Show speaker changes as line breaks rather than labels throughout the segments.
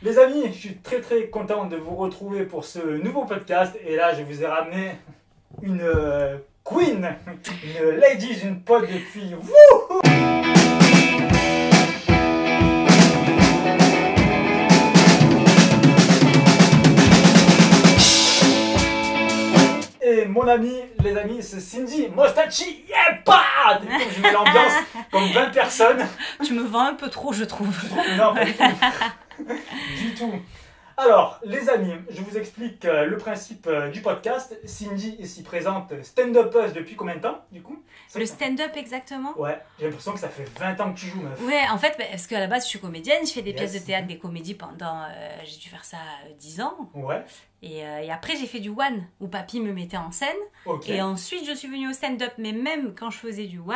Les amis, je suis très content de vous retrouver pour ce nouveau podcast. Et là, je vous ai ramené une queen, une ladies, une pote depuis... Wouhou! Et mon ami, les amis, c'est Cindy Mostachi. Yeah! Je mets l'ambiance comme 20 personnes.
Tu me vends un peu trop, je trouve.
Non, pas du tout. Du tout. Alors, les amis, je vous explique le principe du podcast. Cindy ici présente stand-upeuse depuis combien de temps, du coup?
Le stand-up, exactement?
Ouais, j'ai l'impression que ça fait 20 ans que tu joues, meuf.
Ouais, en fait, parce qu'à la base, je suis comédienne, je fais des
Yes.
pièces de théâtre, des comédies pendant... j'ai dû faire ça 10 ans.
Ouais,
Et après, j'ai fait du one, où papy me mettait en scène.
ok.
Et ensuite, je suis venue au stand-up. Mais même quand je faisais du one,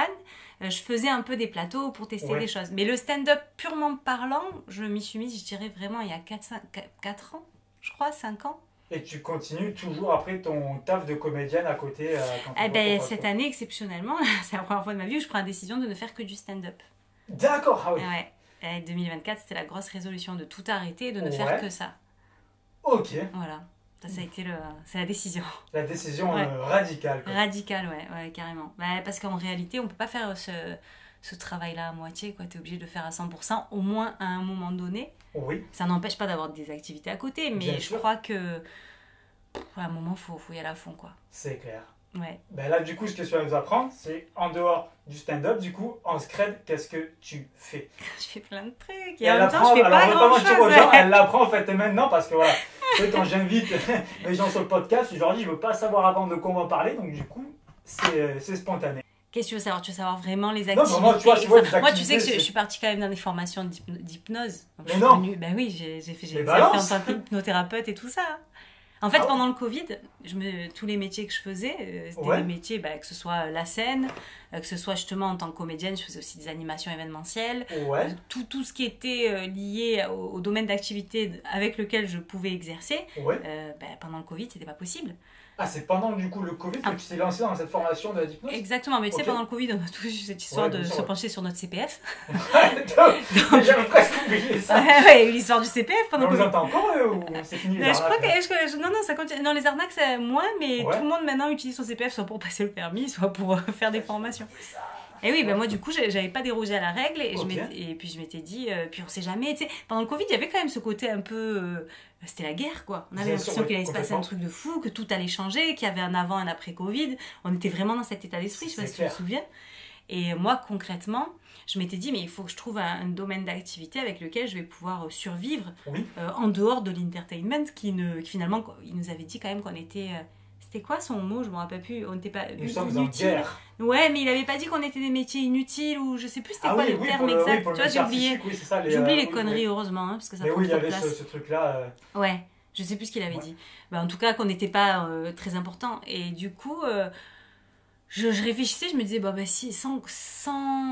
je faisais un peu des plateaux pour tester
Ouais.
des choses. Mais le stand-up, purement parlant, je m'y suis mise, je dirais vraiment, il y a 4 ans, je crois, 5 ans.
Et tu continues toujours après ton taf de comédienne à côté quand tu
Eh ben,
reprends
cette
toi.
année, exceptionnellement, c'est la première fois de ma vie où je prends la décision de ne faire que du stand-up.
D'accord, ah oui.
Ouais. Et 2024, c'était la grosse résolution de tout arrêter et de ne
Ouais.
faire que ça.
Ok,
Voilà. Ça a été c'est la décision.
la décision
Ouais.
radicale. Quoi.
Radicale, ouais, carrément. Bah, parce qu'en réalité, on peut pas faire ce travail-là à moitié, quoi. T'es obligé de le faire à 100%, au moins à un moment donné.
Oui,
Ça n'empêche pas d'avoir des activités à côté, mais
Bien
je
sûr.
crois que à un moment, faut y aller à fond, quoi.
c'est clair.
Ouais.
Ben là, du coup, ce que tu vas nous apprendre, c'est en dehors du stand-up, du coup, en scred, qu'est-ce que tu fais?
Je fais plein de trucs.
Et
Et en
elle
même temps,
apprend,
je fais
alors
pas
on va pas mentir aux
grand-chose.
gens, elle l'apprend en fait maintenant parce que voilà, tu sais, quand j'invite les gens sur le podcast, je leur dis je veux pas savoir avant de quoi on va parler, donc du coup, c'est spontané.
Qu'est-ce que tu veux savoir? Tu veux savoir vraiment les
Non,
activités?
vraiment, tu vois, c'est ouais, des
Moi, tu sais que
activités,
je suis partie quand même dans des formations d'hypnose. Donc,
Mais
je suis
non.
Ben oui, j'ai fait
Mais
ça
balance.
en tant qu'hypnothérapeute et tout ça. En fait,
Ah ouais.
pendant le Covid, tous les métiers que je faisais, c'était
Ouais.
des métiers, que ce soit la scène, que ce soit justement en tant que comédienne, je faisais aussi des animations événementielles.
Ouais,
Tout ce qui était lié au domaine d'activité avec lequel je pouvais exercer,
ouais.
pendant le Covid, c'était pas possible.
Ah, c'est pendant du coup le Covid que tu t'es lancé dans cette formation de l'hypnose?
Exactement, mais tu sais,
Ok.
pendant le Covid, on a tous eu cette histoire
Ouais,
de
bien sûr,
se
ouais.
pencher sur notre CPF.
J'avais presque oublié ça.
Ouais, l'histoire du CPF pendant
On
le
vous
Covid.
entend encore ou c'est fini les
Mais je crois
arnaques, là
non, ça continue. Non, les arnaques, c'est moins, mais
Ouais.
tout le monde maintenant utilise son CPF soit pour passer le permis, soit pour faire des formations. Et oui, ben moi du coup, j'avais pas dérogé à la règle et,
Ok.
et puis je m'étais dit, puis on sait jamais, tu sais, pendant le Covid, il y avait quand même ce côté un peu. C'était la guerre, quoi. On avait
Bien
l'impression
sûr, oui,
qu'il allait se passer un
complètement.
truc de fou, que tout allait changer, qu'il y avait un avant, un après Covid. On était vraiment dans cet état d'esprit, je sais pas
C'est
si tu te
clair.
souviens. Et moi, concrètement, je m'étais dit, mais il faut que je trouve un domaine d'activité avec lequel je vais pouvoir survivre
Oui,
en dehors de l'entertainment qui finalement, il nous avait dit quand même qu'on était... c'était quoi son mot? Je me rappelle plus. On n'était pas
nous sommes en
inutiles.
guerre.
Ouais, mais il avait pas dit qu'on était des métiers inutiles ou je sais plus c'était
Ah
quoi
oui,
les
oui,
termes
pour le,
exacts.
oui, pour le
Tu vois, j'ai
métier
oublié.
artistique, oui, c'est ça, les,
J'oublie les
oui,
conneries,
oui.
heureusement, hein, parce que ça
Mais
prend
oui, il y
trop de
avait
place.
ce truc-là.
Ouais, je sais plus ce qu'il avait
Ouais.
dit. En tout cas, qu'on n'était pas très important. Et du coup, je réfléchissais, je me disais, si, sans...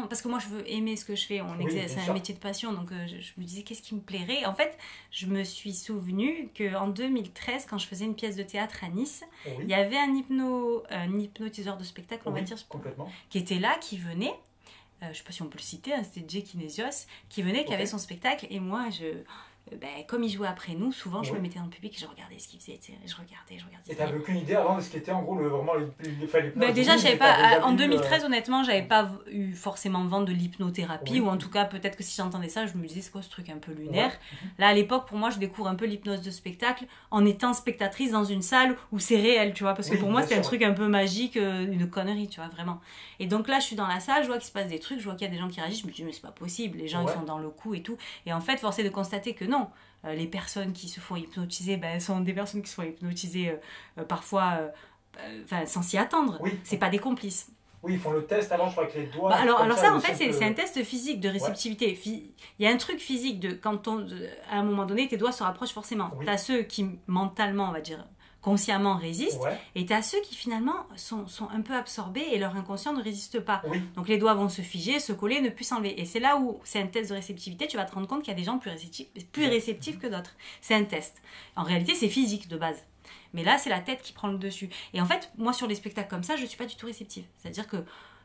Parce que moi, je veux aimer ce que je fais.
Oui, bien
C'est un
sûr.
métier de passion, donc je me disais, qu'est-ce qui me plairait? En fait, je me suis souvenu qu'en 2013, quand je faisais une pièce de théâtre à Nice, il
Oui,
y avait un hypnotiseur de spectacle, on va
oui,
dire,
complètement.
qui était là, qui venait. Je sais pas si on peut le citer, hein, c'était Jay Kinesios, qui venait, qui
Ok.
avait son spectacle. Et moi, comme il jouait après nous, souvent je
Oui.
me mettais dans le public et je regardais ce qu'il faisait, tu sais, je regardais.
Et t'avais aucune idée avant de ce qu'était en gros vraiment l'hypnose?
Déjà,
oui,
je savais
mais
pas.
t'avais jamais
En
eu,
2013, honnêtement, j'avais pas eu forcément vent de l'hypnothérapie,
Oui.
ou en tout cas, peut-être que si j'entendais ça, je me disais, c'est quoi ce truc un peu lunaire?
Ouais.
Là, à l'époque, pour moi, je découvre un peu l'hypnose de spectacle en étant spectatrice dans une salle où c'est réel, tu vois, parce que
Oui,
pour moi,
bien
c'était un
sûr.
truc un peu magique, une connerie, tu vois, vraiment. Et donc là, je suis dans la salle, je vois qu'il se passe des trucs, je vois qu'il y a des gens qui réagissent, je me dis, mais c'est pas possible, les gens,
Ouais.
ils sont dans le coup et tout. Et en fait, force est de constater que non. Les personnes qui se font hypnotiser, sont des personnes qui se font hypnotiser parfois sans s'y attendre.
Oui.
C'est pas des complices.
Oui, ils font le test avant, je crois, avec les doigts.
Alors
comme
ça, en
le
fait,
simple-
c'est un test physique de réceptivité. Il y a un truc physique de quand à un moment donné, tes doigts se rapprochent forcément.
Oui.
T'as ceux qui mentalement, on va dire, consciemment résistent,
Ouais,
et t'as ceux qui finalement sont un peu absorbés et leur inconscient ne résiste pas.
oui,
Donc les doigts vont se figer, se coller, ne plus s'enlever. Et c'est là où c'est un test de réceptivité, tu vas te rendre compte qu'il y a des gens plus réceptifs que d'autres. C'est un test. En réalité, c'est physique de base. Mais là, c'est la tête qui prend le dessus. Et en fait, moi, sur les spectacles comme ça, je ne suis pas du tout réceptive. C'est-à-dire que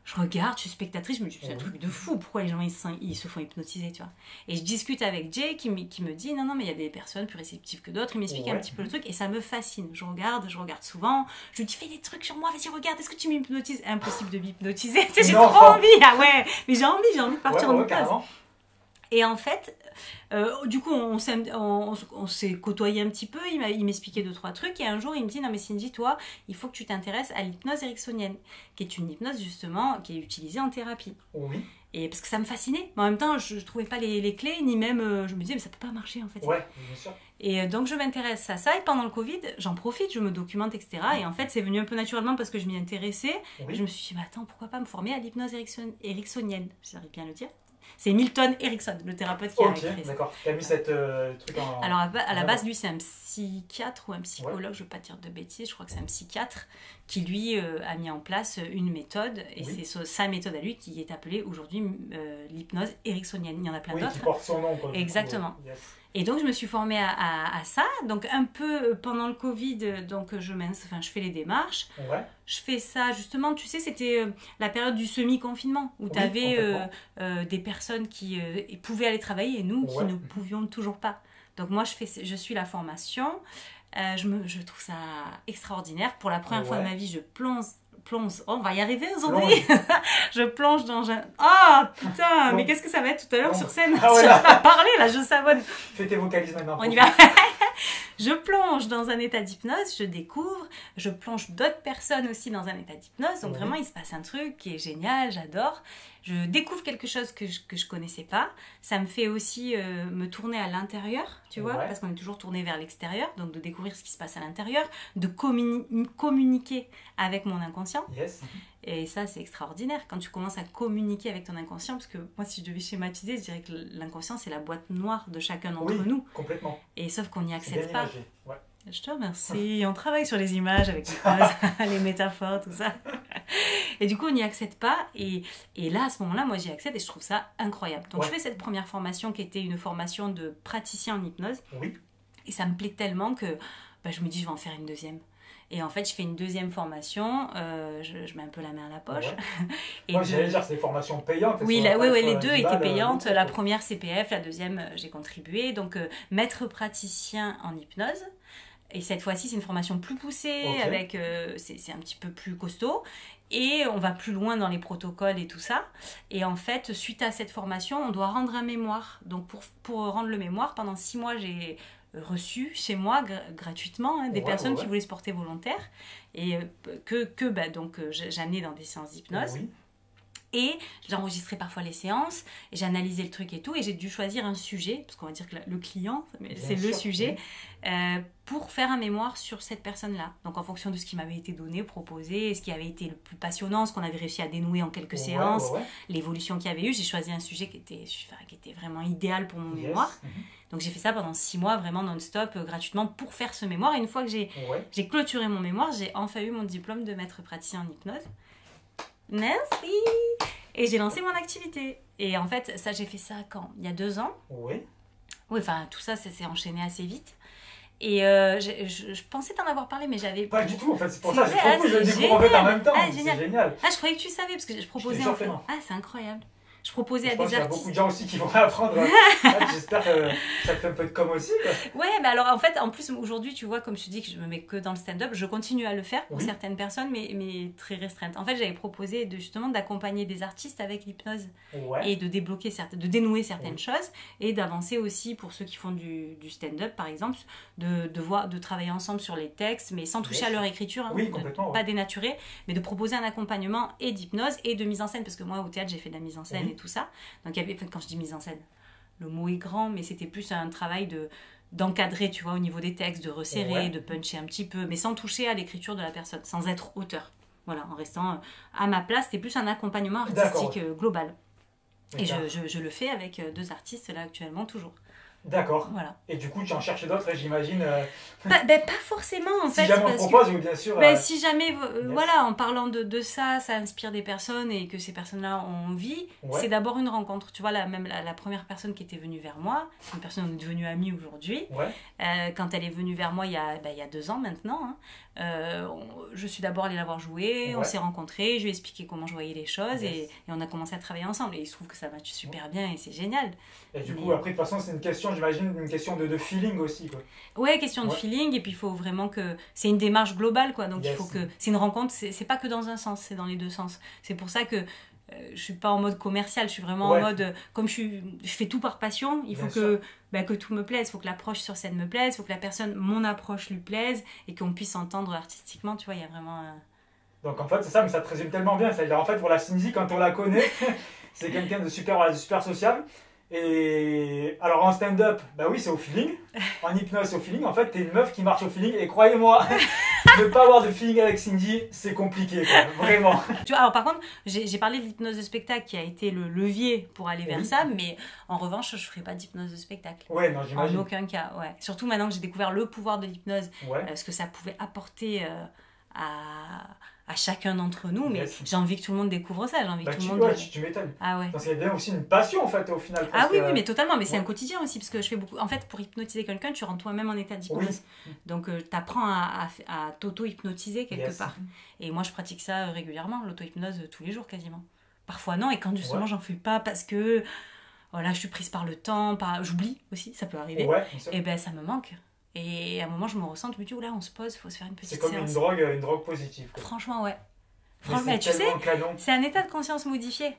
Je regarde, je suis spectatrice, je me dis, c'est un truc de fou, pourquoi les gens ils se font hypnotiser, tu vois. Et je discute avec Jay qui me dit, non, mais il y a des personnes plus réceptives que d'autres, il m'explique un petit peu le truc, et ça me fascine. Je regarde souvent, je lui dis, fais des trucs sur moi, vas-y, regarde, est-ce que tu m'hypnotises? Impossible de m'hypnotiser, j'ai trop envie, ah ouais, mais j'ai envie de partir en hypnose. Et en fait, du coup, on s'est côtoyé un petit peu, il m'expliquait 2-3 trucs, et un jour, il me dit, non mais Cindy, toi, il faut que tu t'intéresses à l'hypnose ericksonienne, qui est une hypnose, justement, qui est utilisée en thérapie.
Oui.
Et parce que ça me fascinait, mais en même temps, je ne trouvais pas les clés, ni même, je me disais, mais ça peut pas marcher, en fait.
Ouais, bien sûr.
Et donc, je m'intéresse à ça, et pendant le Covid, j'en profite, je me documente, etc. Et en fait, c'est venu un peu naturellement parce que je m'y intéressais, et je me suis dit, bah attends, pourquoi pas me former à l'hypnose ericksonienne, j'arrive bien à le dire. C'est Milton Erickson, le thérapeute qui a créé ça.
Ok, d'accord. Tu as mis cette truc en...
Alors, à la base, lui, c'est un psychiatre ou un psychologue, je ne veux pas dire de bêtises, je crois que c'est un psychiatre qui, lui, a mis en place une méthode, et c'est sa méthode à lui qui est appelée aujourd'hui l'hypnose ericksonienne. Il y en a plein d'autres.
Qui porte son nom, quoi.
Exactement.
Yes.
Et donc, je me suis formée à ça. Donc, un peu pendant le Covid, donc, je fais les démarches.
Ouais.
Je fais ça, justement, tu sais, c'était la période du semi-confinement, où tu avais des personnes qui pouvaient aller travailler et nous, qui ne pouvions toujours pas. Donc, moi, je suis la formation. Je trouve ça extraordinaire. Pour la première fois de ma vie, je plonge. Oh, on va y arriver aujourd'hui. Je plonge dans un... Oh, putain, mais qu'est-ce que ça va être tout à l'heure sur scène? Je ne vais pas parler, là, je savonne.
Fais tes vocalises maintenant.
On y va. Je plonge dans un état d'hypnose, je découvre, je plonge d'autres personnes aussi dans un état d'hypnose. Donc vraiment, il se passe un truc qui est génial, j'adore. Je découvre quelque chose que je connaissais pas. Ça me fait aussi me tourner à l'intérieur, tu vois, parce qu'on est toujours tourné vers l'extérieur. Donc de découvrir ce qui se passe à l'intérieur, de communiquer avec mon inconscient.
Yes.
Et ça, c'est extraordinaire quand tu commences à communiquer avec ton inconscient. Parce que moi, si je devais schématiser, je dirais que l'inconscient, c'est la boîte noire de chacun d'entre nous.
Complètement.
Et sauf qu'on n'y accède
bien
pas.
Imagé. Ouais.
Je te remercie. On travaille sur les images avec les, les métaphores, tout ça. Et du coup, on n'y accède pas. Et là, à ce moment-là, moi, j'y accède et je trouve ça incroyable. Donc, je fais cette première formation qui était une formation de praticien en hypnose.
Oui.
Et ça me plaît tellement que je me dis, je vais en faire une deuxième. Et en fait, je fais une deuxième formation, je mets un peu la main à la poche.
Ouais. Et moi, j'allais dire, c'est des formations payantes.
Oui, les deux étaient payantes. La première, CPF, la deuxième, j'ai contribué. Donc, maître praticien en hypnose. Et cette fois-ci, c'est une formation plus poussée, avec c'est un petit peu plus costaud. Et on va plus loin dans les protocoles et tout ça. Et en fait, suite à cette formation, on doit rendre un mémoire. Donc, pour rendre le mémoire, pendant 6 mois, j'ai reçu chez moi gratuitement des personnes qui voulaient se porter volontaires et j'amenais dans des séances d'hypnose. Et j'enregistrais parfois les séances, et j'analysais le truc et tout, et j'ai dû choisir un sujet, parce qu'on va dire que le client, c'est le sujet, pour faire un mémoire sur cette personne-là. Donc en fonction de ce qui m'avait été donné, proposé, ce qui avait été le plus passionnant, ce qu'on avait réussi à dénouer en quelques séances, l'évolution qu'il y avait eu, j'ai choisi un sujet qui était vraiment idéal pour mon mémoire. Donc j'ai fait ça pendant 6 mois, vraiment non-stop, gratuitement, pour faire ce mémoire. Et une fois que j'ai clôturé mon mémoire, j'ai enfin eu mon diplôme de maître praticien en hypnose. Merci. Et j'ai lancé mon activité. Et en fait, ça, j'ai fait ça quand? Il y a 2 ans. Oui, enfin, tout ça s'est enchaîné assez vite. Et je pensais t'en avoir parlé, mais j'avais...
Pas du tout, en fait, c'est pour ça. C'est trop cool, je le découvre en fait en même temps.
Ah,
c'est génial.
Ah, je croyais que tu savais, parce que je proposais en fait... Ah, c'est incroyable. Je proposais à des artistes.
Il y a beaucoup de gens aussi qui vont apprendre. J'espère que ça te fait un peu de com aussi, quoi.
Ouais, mais alors en fait, en plus aujourd'hui, tu vois, comme je te dis que je me mets que dans le stand-up, je continue à le faire pour certaines personnes, mais très restreintes. En fait, j'avais proposé justement d'accompagner des artistes avec l'hypnose et de débloquer de dénouer certaines choses et d'avancer aussi pour ceux qui font du stand-up, par exemple, de travailler ensemble sur les textes, mais sans toucher à leur écriture, pas dénaturer, mais de proposer un accompagnement et d'hypnose et de mise en scène, parce que moi au théâtre j'ai fait de la mise en scène et tout ça. Donc, quand je dis mise en scène, le mot est grand, mais c'était plus un travail d'encadrer, tu vois, au niveau des textes, de resserrer, de puncher un petit peu, mais sans toucher à l'écriture de la personne, sans être auteur. Voilà, en restant à ma place, c'était plus un accompagnement artistique global. Et je le fais avec 2 artistes là actuellement, toujours.
D'accord.
Voilà.
Et du coup, tu en cherches d'autres, j'imagine
pas forcément, en fait.
Si jamais on propose, bien sûr.
Si jamais, voilà, en parlant de ça, ça inspire des personnes et que ces personnes-là ont envie, c'est d'abord une rencontre. Tu vois, la première personne qui était venue vers moi, c'est une personne devenue amie aujourd'hui. Quand elle est venue vers moi il y a 2 ans maintenant, Je suis d'abord allée la voir jouer,
Ouais.
on s'est rencontrés, je lui ai expliqué comment je voyais les choses
Yes.
et on a commencé à travailler ensemble. Et il se trouve que ça matche super bien et c'est génial.
Et du
Mais-
coup, après, de toute façon, c'est une question, j'imagine, une question de feeling aussi, quoi.
Ouais, question de
Ouais.
feeling, et puis il faut vraiment que... C'est une démarche globale, quoi. Donc
Yes.
il faut que... C'est une rencontre, c'est pas que dans un sens, c'est dans les deux sens. C'est pour ça que je suis pas en mode commercial, je suis vraiment
Ouais.
en mode... Comme je fais tout par passion, il faut
Bien
que tout me plaise, il faut que l'approche sur scène me plaise, il faut que la personne, mon approche lui plaise, et qu'on puisse s'entendre artistiquement, tu vois, il y a vraiment...
Donc en fait, c'est ça, mais ça te résume tellement bien. C'est-à-dire, en fait, pour la Cindy, quand on la connaît, c'est quelqu'un de super, voilà, de super sociable. Et alors en stand-up, bah oui, c'est au feeling. En hypnose, c'est au feeling. En fait, t'es une meuf qui marche au feeling. Et croyez-moi, ne pas avoir de feeling avec Cindy, c'est compliqué, quoi. Vraiment.
Tu vois, alors par contre, j'ai parlé de l'hypnose de spectacle qui a été le levier pour aller vers
Oui.
ça, mais en revanche, je ferai pas d'hypnose de spectacle.
Ouais, non,
En
j'imagine.
aucun cas, ouais. Surtout maintenant que j'ai découvert le pouvoir de l'hypnose,
Ouais.
ce que ça pouvait apporter à chacun d'entre nous, mais
Yes.
j'ai envie que tout le monde découvre ça, j'ai envie
Bah,
que tout
tu,
le monde...
ouais, tu m'étonnes.
Ah ouais.
Parce qu'il y a bien aussi une passion, en fait, au final.
Ah
parce
oui,
que-
oui, mais totalement, mais c'est
ouais.
un quotidien aussi, parce que je fais beaucoup... En fait, pour hypnotiser quelqu'un, tu rentres toi-même en état d'hypnose.
Oui.
Donc, tu apprends à t'auto-hypnotiser quelque
Yes.
part. Et moi, je pratique ça régulièrement, l'auto-hypnose, tous les jours quasiment. Parfois non, et quand justement
Ouais.
j'en fais pas parce que voilà, je suis prise par le temps, j'oublie aussi, ça peut arriver.
Ouais, bien sûr.
Et ben ça me manque. Et à un moment, je me ressens, je me dis, oula, on se pose, il faut se faire une petite
C'est comme
séance.
une drogue positive, quoi.
Franchement, ouais.
Mais
Franchement,
c'est
tu sais,
tellement canon.
c'est un état de conscience modifié.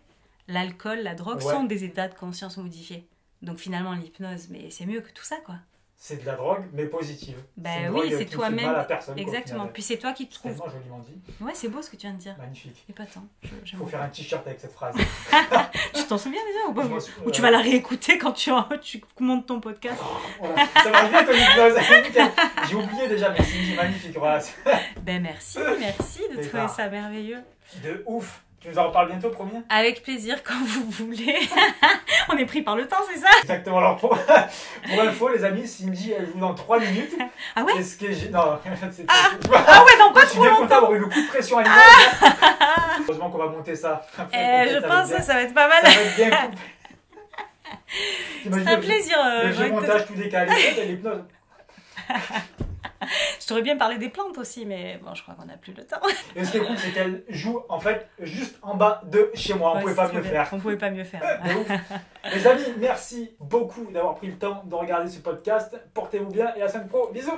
L'alcool, la drogue
Ouais.
sont des états de conscience modifiés. Donc finalement, l'hypnose, mais c'est mieux que tout ça, quoi.
C'est de la drogue, mais positive.
Ben
C'est une
oui,
drogue
c'est
qui ne fait
toi-même.
mal à personne, quoi, au
Exactement.
final.
Puis c'est toi qui te
C'est
trouves.
tellement joliment dit.
Ouais, c'est beau ce que tu viens de dire.
Magnifique.
Et pas tant.
Il
J'aime
faut faire un t-shirt avec cette phrase.
Tu t'en souviens déjà ou pas?
Je m'en sou-
Ou tu vas la réécouter quand tu montes ton podcast?
Voilà. Ça va bien ton hypnose. Nickel. J'ai oublié déjà, mais c'est magnifique. Voilà.
Ben merci de
C'est
trouver
pas-
ça merveilleux.
De ouf. Tu nous en reparles bientôt, promis?
Avec plaisir quand vous voulez. On est pris par le temps, c'est ça?
Exactement. Alors, pour info, les amis, Cindy, elle joue dans 3 minutes.
Ah ouais?
Et ce que j'ai. Non, c'est.
Ah ouais, non, pas
Je suis
trop
bien
longtemps.
content d'avoir eu le coup de pression à l'image. Heureusement qu'on va monter ça.
Je pense que ça va être pas mal.
Ça va être bien coupé.
C'est un plaisir.
Le
j'ai
vieux
envie de te-
montage tout décalé, c'est l'hypnose.
Je t'aurais bien parlé des plantes aussi, mais bon, je crois qu'on n'a plus le temps.
Et ce qui est cool, c'est qu'elle joue en fait juste en bas de chez moi. On
Ouais,
pouvait
c'est
pas
trop
mieux
bien.
faire.
On pouvait pas mieux faire.
De ouf. Les amis, merci beaucoup d'avoir pris le temps de regarder ce podcast. Portez-vous bien et à la semaine pro. Bisous.